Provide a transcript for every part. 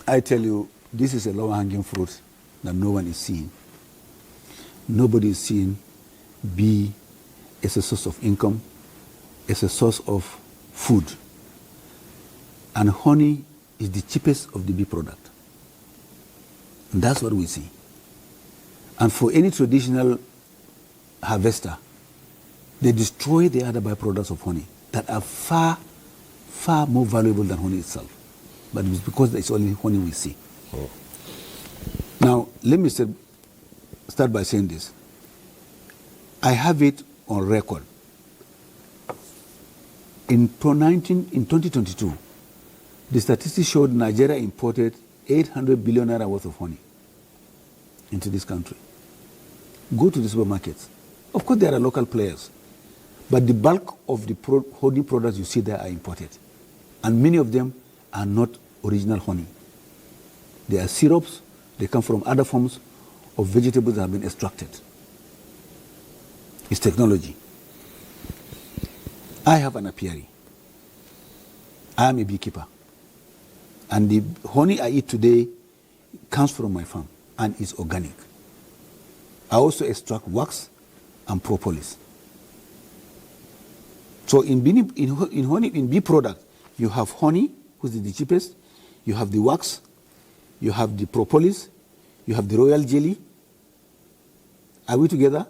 I tell you, this is a low-hanging fruit that no one is seeing. Nobody is seeing bee as a source of income, as a source of food. And honey is the cheapest of the bee product. And that's what we see. And for any traditional harvester, they destroy the other byproducts of honey that are far, far more valuable than honey itself. But it's because it's only honey we see. Oh. Now, let me start by saying this. I have it on record. In 2022, the statistics showed Nigeria imported 800 billion naira worth of honey into this country. Go to the supermarkets. Of course, there are local players, but the bulk of the honey products you see there are imported. And many of them are not original honey. They are syrups, they come from other forms of vegetables that have been extracted. It's technology. I have an apiary. I am a beekeeper. And the honey I eat today comes from my farm and is organic. I also extract wax and propolis. So in bee product, you have honey, which is the cheapest, you have the wax, you have the propolis, you have the royal jelly. Are we together?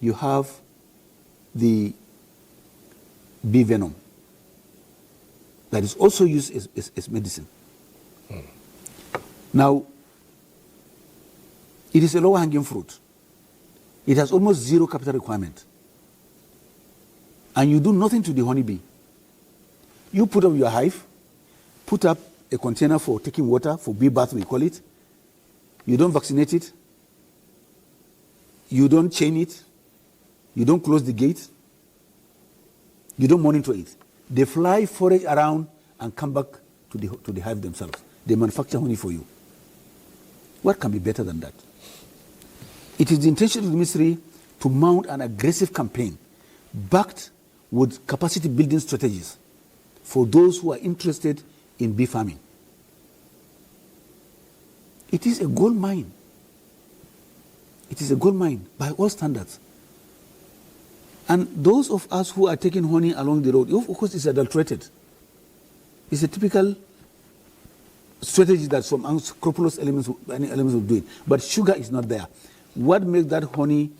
You have the bee venom that is also used as medicine. Now, it is a low-hanging fruit. It has almost zero capital requirement. And you do nothing to the honeybee. You put up your hive, put up a container for taking water, for bee bath we call it. You don't vaccinate it. You don't chain it. You don't close the gate. You don't monitor it. They fly, forage around, and come back to the hive themselves. They manufacture honey for you. What can be better than that? It is the intention of the ministry to mount an aggressive campaign backed with capacity building strategies for those who are interested in bee farming. It is a gold mine. It is a gold mine by all standards. And those of us who are taking honey along the road, of course it's adulterated. It's a typical strategy that some unscrupulous elements will do it. But sugar is not there. What makes that honey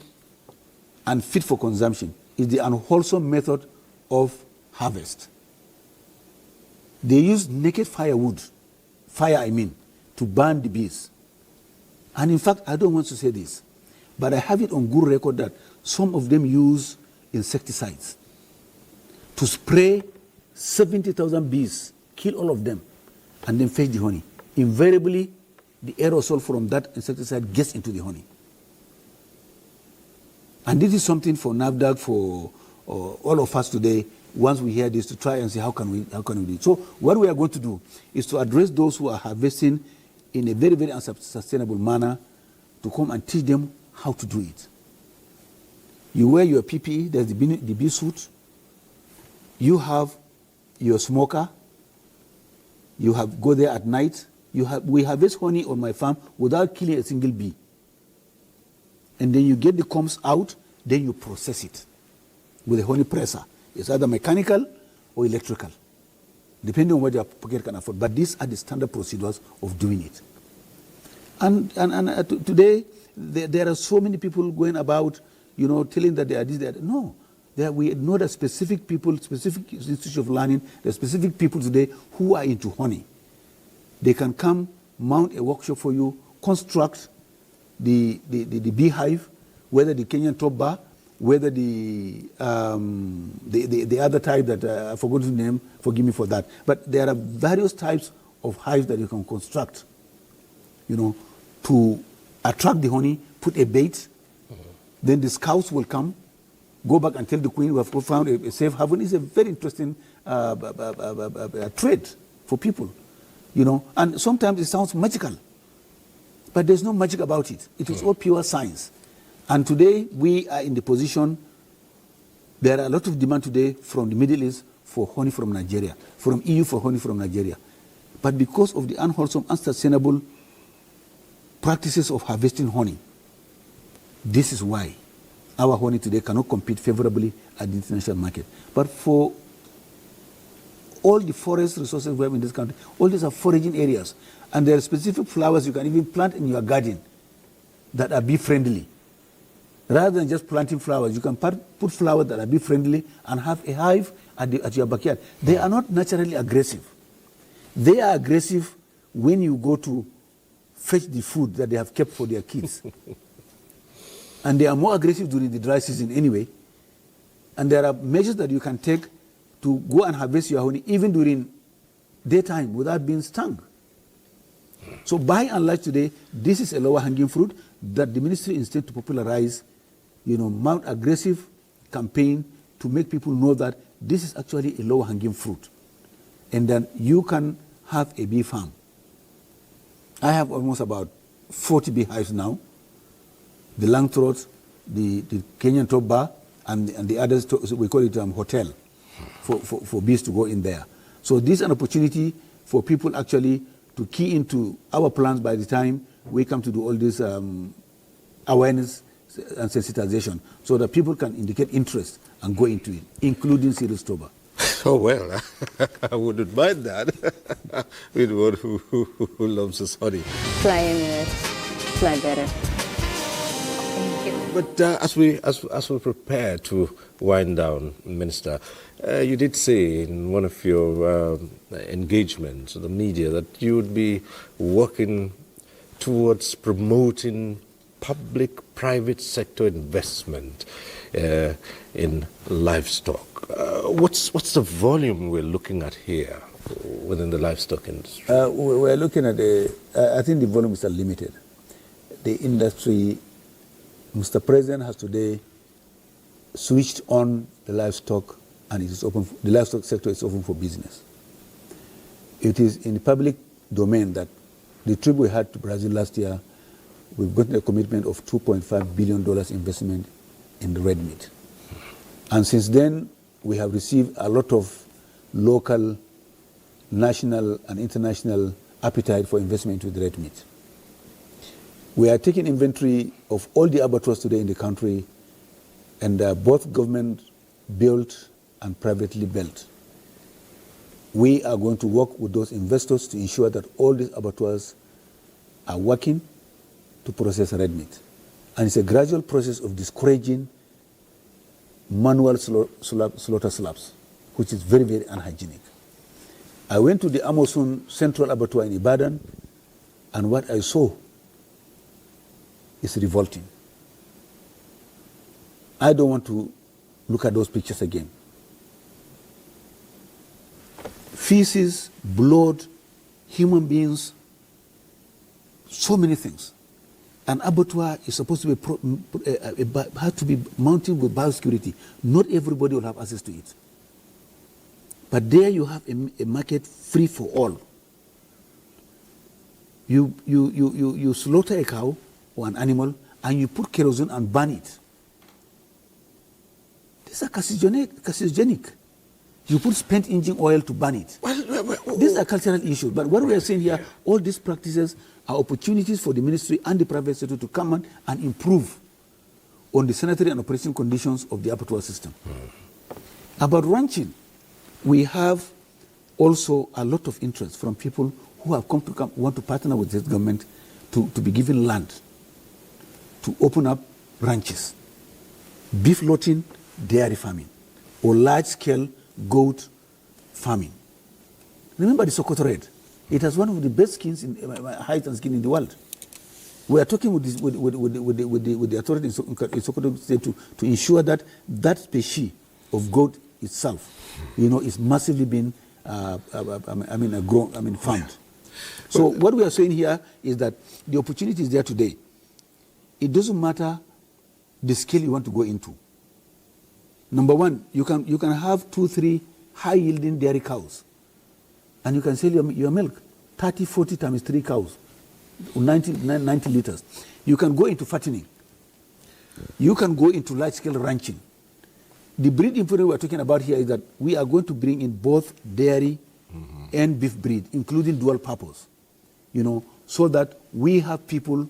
unfit for consumption is the unwholesome method of harvest. They use naked firewood, to burn the bees. And in fact, I don't want to say this, but I have it on good record that some of them use insecticides to spray 70,000 bees, kill all of them, and then fetch the honey. Invariably, the aerosol from that insecticide gets into the honey. And this is something for NAFDAC, for all of us today, once we hear this, to try and see how can we do it. So what we are going to do is to address those who are harvesting in a very, very unsustainable manner, to come and teach them how to do it. You wear your PPE, there's the bee suit. You have your smoker. You go there at night. We harvest honey on my farm without killing a single bee. And then you get the combs out, then you process it with a honey presser. It's either mechanical or electrical, depending on what your pocket can afford. But these are the standard procedures of doing it. And today, there are so many people going about, telling that they are this, that. No. We know that specific people, specific institute of learning, there are specific people today who are into honey. They can come, mount a workshop for you, construct the beehive, whether the Kenyan top bar, whether the other type that I forgot the name, forgive me for that. But there are various types of hives that you can construct, to attract the honey, put a bait, then the scouts will come, go back and tell the queen we have found a safe haven. It's a very interesting trade for people, and sometimes it sounds magical, but there's no magic about it. It is all pure science. And today we are in the position, there are a lot of demand today from the Middle East for honey from Nigeria, from EU for honey from Nigeria. But because of the unwholesome, unsustainable practices of harvesting honey, this is why our honey today cannot compete favorably at the international market. But for all the forest resources we have in this country, all these are foraging areas. And there are specific flowers you can even plant in your garden that are bee-friendly. Rather than just planting flowers, you can put flowers that are bee-friendly and have a hive at your backyard. They are not naturally aggressive. They are aggressive when you go to fetch the food that they have kept for their kids. And they are more aggressive during the dry season anyway. And there are measures that you can take to go and harvest your honey even during daytime without being stung. So by and large today, this is a lower hanging fruit that the ministry instead to popularize, mount aggressive campaign to make people know that this is actually a lower hanging fruit. And then you can have a bee farm. I have almost about 40 beehives now. The Langthroat, the Kenyan top bar, and the others, we call it hotel, for bees to go in there. So this is an opportunity for people actually to key into our plans by the time we come to do all this awareness and sensitization, so that people can indicate interest and go into it, including serious toba. Oh, well, I wouldn't mind that with one who loves his honey. Fly in fly better. Thank you. But as we prepare to wind down, Minister, you did say in one of your engagements with the media that you would be working towards promoting public-private sector investment in livestock. What's the volume we're looking at here within the livestock industry? We're looking at I think the volumes are limited. The industry, Mr. President has today switched on the livestock, and it is open. The livestock sector is open for business. It is in the public domain that the trip we had to Brazil last year, we've gotten a commitment of $2.5 billion investment in the red meat. And since then, we have received a lot of local, national, and international appetite for investment with red meat. We are taking inventory of all the abattoirs today in the country, and both government-built and privately built. We are going to work with those investors to ensure that all these abattoirs are working to process red meat. And it's a gradual process of discouraging manual slaughter slabs, which is very, very unhygienic. I went to the Amazon Central Abattoir in Ibadan, and what I saw is revolting. I don't want to look at those pictures again. Feces, blood, human beings, so many things. An abattoir is supposed to be mounted with biosecurity. Not everybody will have access to it. But there you have a market free for all. You slaughter a cow or an animal and you put kerosene and burn it. These are carcinogenic. You put spent engine oil to burn it. These are cultural issues. But what we are saying here, all these practices are opportunities for the ministry and the private sector to come and improve on the sanitary and operating conditions of the abattoir system. About ranching, we have also a lot of interest from people who have want to partner with this government to be given land to open up ranches, beef loading, dairy farming, or large-scale goat farming. Remember the Sokoto Red? It has one of the best skins height and skin in the world. We are talking with the authorities in Sokoto State to ensure that that species of goat itself, is massively being farmed. So what we are saying here is that the opportunity is there today. It doesn't matter the scale you want to go into. Number one, you can have 2-3 high-yielding dairy cows, and you can sell your milk, 30-40 times 3 cows, 90 liters. You can go into fattening. You can go into large-scale ranching. The breeding program we are talking about here is that we are going to bring in both dairy and beef breed, including dual purpose, so that we have people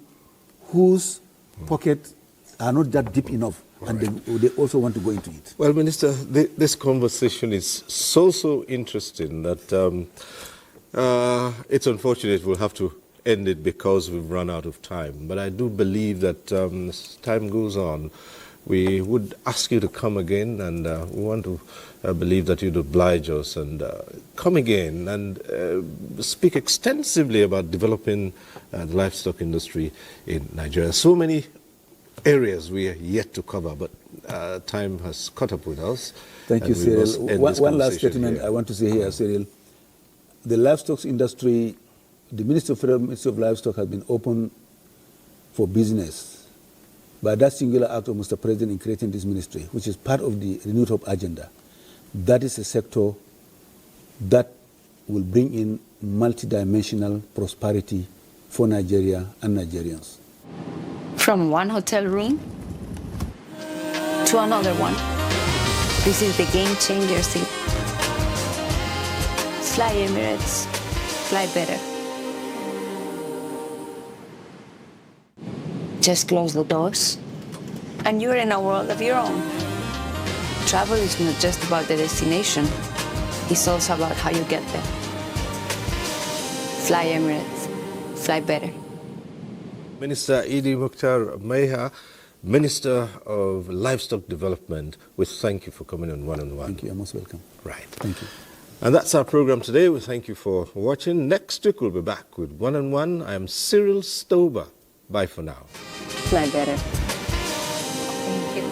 whose pockets are not that deep enough, and they also want to go into it. Well, Minister, this conversation is so interesting that it's unfortunate we'll have to end it because we've run out of time. But I do believe that as time goes on, we would ask you to come again, and we want to believe that you'd oblige us and come again and speak extensively about developing the livestock industry in Nigeria. So many areas we are yet to cover, but time has caught up with us. Thank you, Cyril. One last statement I want to say here, Cyril. The livestock industry, the Federal Ministry of Livestock has been open for business by that singular act of Mr. President in creating this ministry, which is part of the Renewed Hope agenda. That is a sector that will bring in multidimensional prosperity for Nigeria and Nigerians. From one hotel room to another one. This is the game changer seat. Fly Emirates, fly better. Just close the doors, and you're in a world of your own. Travel is not just about the destination, it's also about how you get there. Fly Emirates, fly better. Minister Idi Mukhtar Maiha, Minister of Livestock Development, we thank you for coming on One on One. Thank you, you're most welcome. Right. Thank you. And that's our program today. We thank you for watching. Next week we'll be back with One on One. I am Cyril Stober. Bye for now. Fly better. Thank you.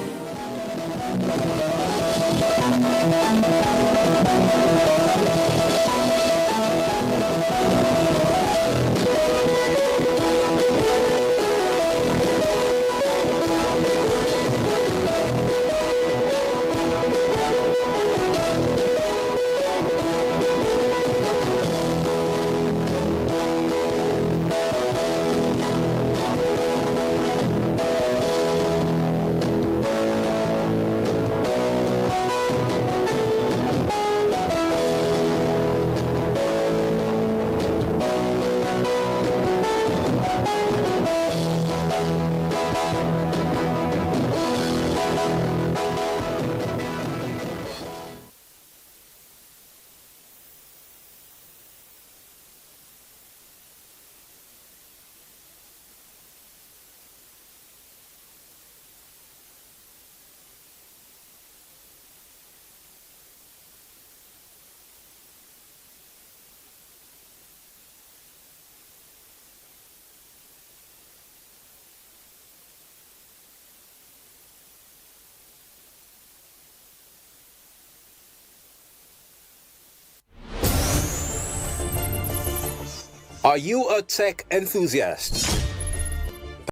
Are you a tech enthusiast?